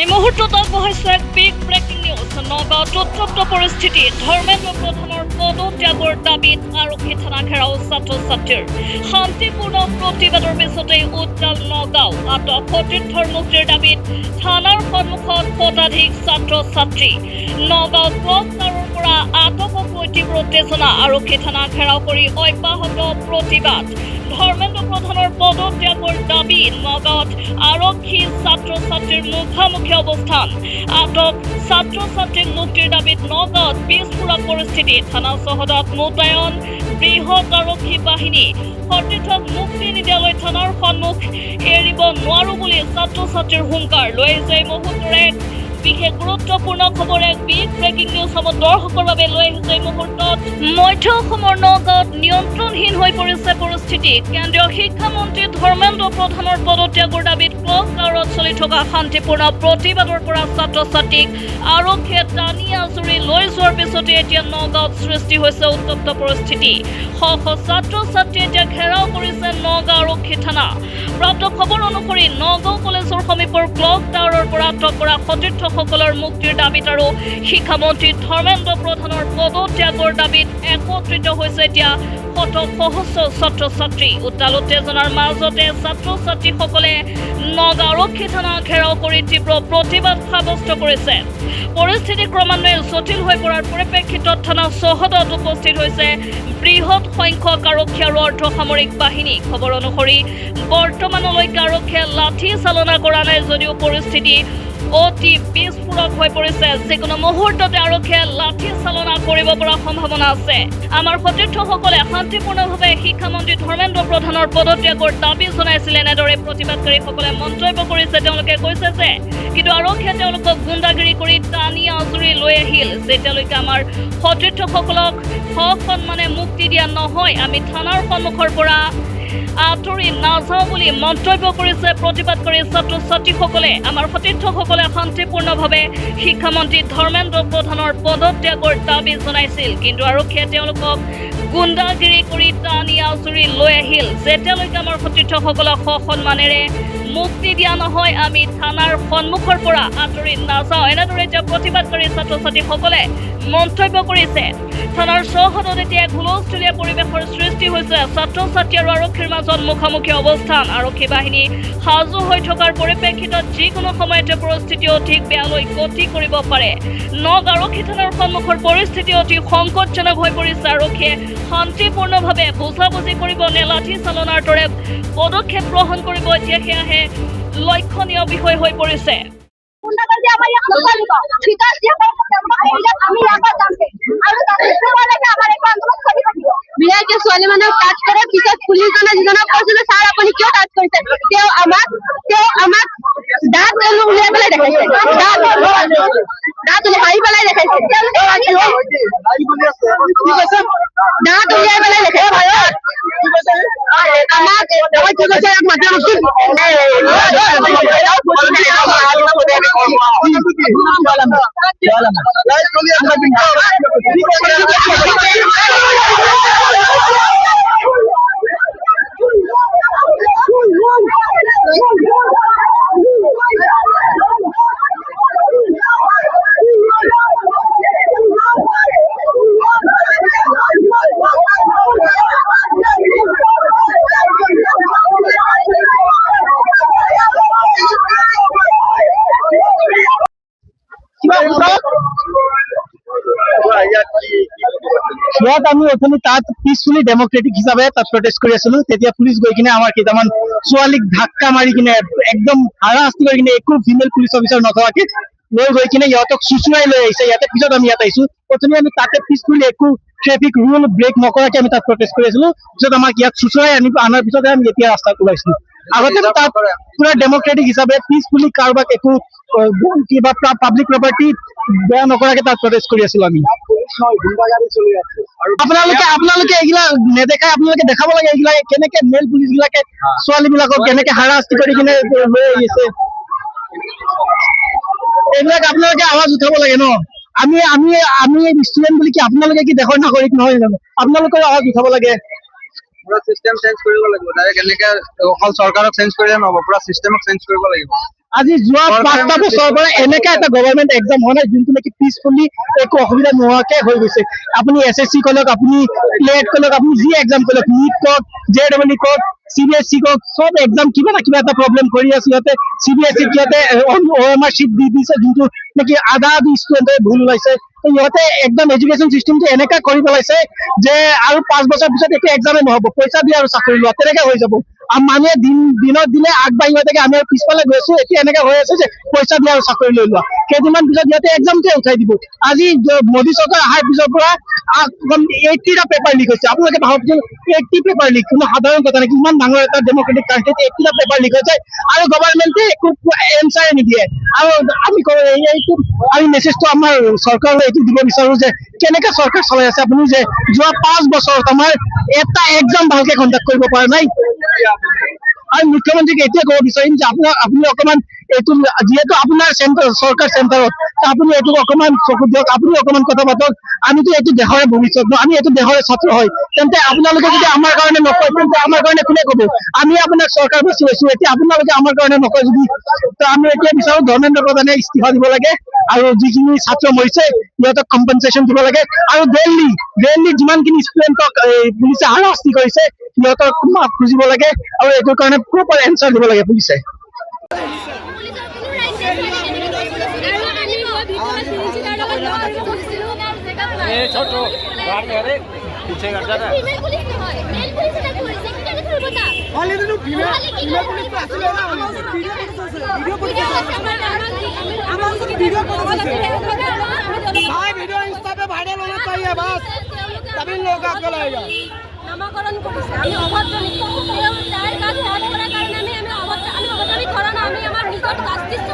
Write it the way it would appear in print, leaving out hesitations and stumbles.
এই মুহূৰ্তত আগবঢ়াইছে এক বিগ ব্ৰেকিং নিউজ। নগাঁৱত উত্তপ্ত পৰিস্থিতি। ধৰ্মেন্দ্ৰ প্ৰধানৰ পদত্যাগৰ দাবীত আৰক্ষী থানা ঘেৰাও ছাত্ৰ-ছাত্ৰীৰ। শান্তিপূৰ্ণ প্ৰতিবাদৰ পিছতেই উত্তাল নগাঁও। আটক সতীৰ্থৰ মুক্তিৰ দাবীত থানাৰ সন্মুখত শতাধিক ছাত্ৰ-ছাত্ৰী। নগাঁও ক্লক টাৱাৰৰ পৰা আটকক লৈ তীব্ৰ উত্তেজনা। আৰক্ষী থানা ঘেৰাও কৰি অব্যাহত প্ৰতিবাদ। ধৰ্মেন্দ্ৰ প্ৰধানৰ পদত্যাগৰ দাবী। নগাঁৱত আৰক্ষী ছাত্ৰ-ছাত্ৰীৰ মুখামুখি অৱস্থান। আটক ছাত্ৰ-ছাত্ৰীক মুক্তিৰ দাবীত নগাঁৱত বিস্ফোৰা পৰিস্থিতি। থানা চৌহদত মোতায়েন বৃহৎ আৰক্ষী বাহিনী। সতীৰ্থক মুক্তি নিদিয়ালৈ থানাৰ সন্মুখ এৰিব নোৱাৰো বুলি ছাত্ৰ-ছাত্ৰীৰ হুংকাৰ। লৈ আহিছে এই মুহূৰ্তৰ এক বিশেষ গুৰুত্বপূৰ্ণ খবৰ। এক বিগ ব্ৰেকিং নিউজ আমাৰ দৰ্শকৰ বাবে লৈ আহিছে এই মুহূৰ্তত। মধ্য অসমৰ নগাঁৱত নিয়ন্ত্ৰণহীন হৈ পৰিছে পৰিস্থিতি। কেন্দ্ৰীয় শিক্ষামন্ত্ৰী ধৰ্মেন্দ্ৰ প্ৰধানৰ পদত্যাগৰ দাবীত ক্লক টাৱাৰত চলি থকা শান্তিপূৰ্ণ প্ৰতিবাদৰ পৰা ছাত্ৰ-ছাত্ৰীক আৰক্ষীয়ে টানি আজুৰি লৈ যোৱাৰ পিছতে এতিয়া নগাঁৱত সৃষ্টি হৈছে উত্তপ্ত পৰিস্থিতি। শ শ ছাত্ৰ-ছাত্ৰীয়ে এতিয়া ঘেৰাও কৰিছে নগাঁও আৰক্ষী থানা। প্ৰাপ্ত খবৰ অনুসৰি নগাঁও কলেজৰ সমীপৰ ক্লক টাৱাৰৰ পৰা আটক কৰা সতীৰ্থসকলৰ মুক্তিৰ দাবীত আৰু শিক্ষামন্ত্ৰী ধৰ্মেন্দ্ৰ প্ৰধানৰ পদত্যাগৰ দাবীত একত্ৰিত হৈছে এতিয়া শত সহস্ৰ ছাত্ৰ-ছাত্ৰী। উত্তাল উত্তেজনাৰ মাজতে ছাত্ৰ-ছাত্ৰীসকলে নগাঁও আৰক্ষী থানা ঘেৰাও কৰি তীব্ৰ প্ৰতিবাদ সাব্যস্ত কৰিছে। পৰিস্থিতি ক্ৰমান্বয়ে জটিল হৈ পৰাৰ পৰিপ্ৰেক্ষিতত থানা চৌহদত উপস্থিত হৈছে বৃহৎ সংখ্যক আৰক্ষী আৰু অৰ্ধসামৰিক বাহিনী। খবৰ অনুসৰি বৰ্তমানলৈকে আৰক্ষীয়ে লাঠি চালনা কৰা নাই যদিও পৰিস্থিতি অতি বিস্ফোৰক হৈ পৰিছে। যিকোনো মুহূৰ্ততে আৰক্ষীয়ে লাঠি চালনা কৰিব পৰা সম্ভাৱনা আছে। আমাৰ সতীৰ্থসকলে শান্তিপূৰ্ণভাৱে শিক্ষামন্ত্ৰী ধৰ্মেন্দ্ৰ প্ৰধানৰ পদত্যাগৰ দাবী জনাইছিল। এনেদৰে প্ৰতিবাদকাৰীসকলে মন্তব্য কৰিছে। তেওঁলোকে কৈছে যে কিন্তু আৰক্ষীয়ে তেওঁলোকক গুণ্ডাগিৰি কৰি টানি আজুৰি লৈ আহিল। যেতিয়ালৈকে আমাৰ সতীৰ্থসকলক সসন্মানে মুক্তি দিয়া নহয় আমি থানাৰ সন্মুখৰ পৰা আঁতৰি নাযাওঁ বুলি মন্তব্য কৰিছে প্ৰতিবাদকাৰী ছাত্ৰ-ছাত্ৰীসকলে। আমাৰ সতীৰ্থসকলে শান্তিপূৰ্ণভাৱে শিক্ষামন্ত্ৰী ধৰ্মেন্দ্ৰ প্ৰধানৰ পদত্যাগৰ দাবী জনাইছিল। কিন্তু আৰক্ষীয়ে তেওঁলোকক গুণ্ডাগিৰি কৰি টানি আজুৰি লৈ আহিল। যেতিয়ালৈকে আমাৰ সতীৰ্থসকলক সসন্মানেৰে মুক্তি দিয়া নহয় আমি থানাৰ সন্মুখৰ পৰা আঁতৰি নাযাওঁ। এনেদৰে এতিয়া প্ৰতিবাদকাৰী ছাত্ৰ-ছাত্ৰীসকলে মন্তব্য কৰিছে। থানাৰ চৌহদত এতিয়া হুলস্থুলীয়া পৰিৱেশৰ সৃষ্টি হৈছে। ছাত্ৰ-ছাত্ৰী আৰু আৰক্ষীৰ মাজত মুখামুখি অৱস্থান। আৰক্ষী বাহিনী সাজু হৈ থকাৰ পৰিপ্ৰেক্ষিতত যিকোনো সময়তে পৰিস্থিতি অধিক বেয়ালৈ গতি কৰিব পাৰে। নগাঁও আৰক্ষী থানাৰ সন্মুখৰ পৰিস্থিতি অতি সংকটজনক হৈ পৰিছে। আৰক্ষীয়ে শান্তিপূৰ্ণভাৱে বুজাবুজি কৰিব নে লাঠি চালনাৰ দৰে পদক্ষেপ গ্ৰহণ কৰিব এতিয়া সেয়াহে লক্ষণীয় বিষয় হৈ পৰিছে। ছোৱালী মানুহক টাচ কৰাৰ পিছত পুলিচজনে যিজনক কৈছিলে ছাৰ আপুনি কিয় টাচ কৰিছে, তেওঁ আমাক দাঁত উলিয়াই পেলাই দেখাইছে, দাঁত মাৰি পেলাই দেখাইছে, দাঁত উলিয়াই পেলাই দেখাইছে ইয়াত আমি অথনি তাত পিছফুলি ডেমক্ৰেটিক হিচাপে তাত প্ৰটেষ্ট কৰি আছিলো। তেতিয়া পুলিচ গৈ কিনে আমাৰ কেইটামান ছোৱালীক ধাক্কা মাৰি কিনে একদম হাৰাশাস্তি কৰি কিনে একো ফিমেল পুলিচ অফিচাৰ নথকাকে লৈ গৈ কিনে ইহঁতক চুচুৰাই লৈ আহিছে। ইয়াতে পিছত আমি ইয়াত আহিছো। প্ৰথমে আমি তাতে পিছফুলি একো ট্ৰেফিক ৰুল ব্ৰেক নকৰাকে আমি তাত প্ৰটেষ্ট কৰি আছিলো। পিছত আমাক ইয়াত চুচুৰাই আনাৰ পিছতে আমি এতিয়া ৰাস্তাত ওলাইছিলো। আগতে তাত পুৰা ডেমক্ৰেটিক হিচাপে পিছফুলি কাৰোবাক একো কিবা পাব্লিক প্ৰপাৰ্টি বেয়া নকৰাকে তাত প্ৰটেষ্ট কৰি আছিলো আমি। আপোনালোকে এইগিলা নেদেখাই আপোনালোকে দেখাব লাগে এইগিলা কেনেকে মেল পুলিচ বিলাকে ছোৱালী বিলাকক কেনেকে হাৰাশাস্তি কৰি কিনে লৈ আহিছে। এইবিলাক আপোনালোকে আৱাজ উঠাব লাগে ন। আমি ষ্টুডেণ্ট বুলি কি আপোনালোকে কি দেশৰ নাগৰিক নহয় জানো? আপোনালোকৰ আৱাজ উঠাব লাগে। পুৰা চিষ্টেম চেঞ্জ কৰিব লাগিব। ডাইৰেক্ট এনেকে অকল চৰকাৰক চেঞ্জ কৰিলে নহব, পুৰা চিষ্টেমক চেঞ্জ কৰিব লাগিব। আজি যোৱা 5টা বছৰৰ পৰা এনেকা এটা গভৰ্ণমেণ্ট এক্সাম হোৱা নাই যোনটো নেকি পিছফুলি একো অসুবিধা নোহোৱাকে হৈ গৈছে। আপুনি SSC কলক, আপুনি প্লেট কলক, আপুনি যি এক্সাম কলক, নিট কওক, JEE কওক, CBSE কওক, সব এক্সাম কিবা না কিবা এটা প্ৰব্লেম কৰি আছে। সিহঁতে CBSE সিহঁতে OMR শ্বিট দি দিছে যোনটো নেকি আধা ষ্টুডেণ্টে ভুল ওলাইছে। সিহঁতে একদম এডুকেশ্যন চিষ্টেমটো এনেকা কৰি পেলাইছে যে আৰু 5 বছৰ পিছত একো এক্সামে নহ'ব, পইচা দিয়ে আৰু চাকৰি লোৱা তেনেকে হৈ যাব। মানুহে দিনত দিনে আগবাঢ়ি হৈ থাকে, আমি আৰু পিছফালে গৈছো। এতিয়া এনেকে হৈ আছে যে পইচা দিয়ে আৰু চাকৰি লৈ লোৱা, কেইদিনমান পিছত সিহঁতে এক্সামটোৱে উঠাই দিব। আজি মোদী চৰকাৰ অহাৰ পিছৰ পৰা 80টা পেপাৰ লিক হৈছে। আপোনালোকে ভাবকচোন 80 পেপাৰ লিক কোনো সাধাৰণ কথা নেকি? ইমান ডাঙৰ এটা ডেমক্ৰেটিক কাণ্ট্ৰিত 80টা পেপাৰ লিক হৈছে আৰু গভৰ্ণমেণ্টে একো এনচাৰে নিদিয়ে। আৰু আমি আমি মেছেজটো আমাৰ চৰকাৰলৈ এইটো দিব বিচাৰো যে কেনেকে চৰকাৰ চলাই আছে আপুনি, যে যোৱা 5 বছৰত আমাৰ এটা এক্সাম ভালকে কণ্ডাক্ট কৰিব পৰা নাই। আৰু মুখ্যমন্ত্ৰীক এতিয়া ক'ব বিচাৰিম যে আপুনি অকমান এইটো, যিহেতু আপোনাৰ চৰকাৰ চেণ্টাৰত, আপুনি এইটো অকমান চকু দিয়ক, আপুনি অকমান কথা পাতক। আমিতো এইটো দেশৰে ভৱিষ্যত ন, আমি এইটো দেশৰে ছাত্ৰ হয়। তেন্তে আপোনালোকে যদি আমাৰ কাৰণে নকয় তেন্তে আমাৰ কাৰণে কোনে ক'ব? আমি আপোনাক চৰকাৰ বাছি লৈছো, এতিয়া আপোনালোকে আমাৰ কাৰণে নকয় যদি, আমি এতিয়া বিচাৰো ধৰ্মেন্দ্ৰ প্ৰধানে ইস্তিফা দিব লাগে আৰু যিখিনি ছাত্ৰ মৰিছে সিহঁতক কম্পেনচেশ্যন দিব লাগে। আৰু ডেইলি যিমানখিনি ষ্টুডেণ্টক পুলিচে হাৰাশাস্তি কৰিছে সিহঁতক মাফ খুজিব লাগে আৰু এইটোৰ কাৰণে প্ৰপাৰ এনচাৰ দিব লাগে পুলিচে। নামাকৰণ কৰিছে, আমি অভদ্ৰ তাৰ গাত কৰাৰ কাৰণে আমি অভদ্ৰ কৰা না, আমি আমাৰ নিজৰ জাষ্টিছটো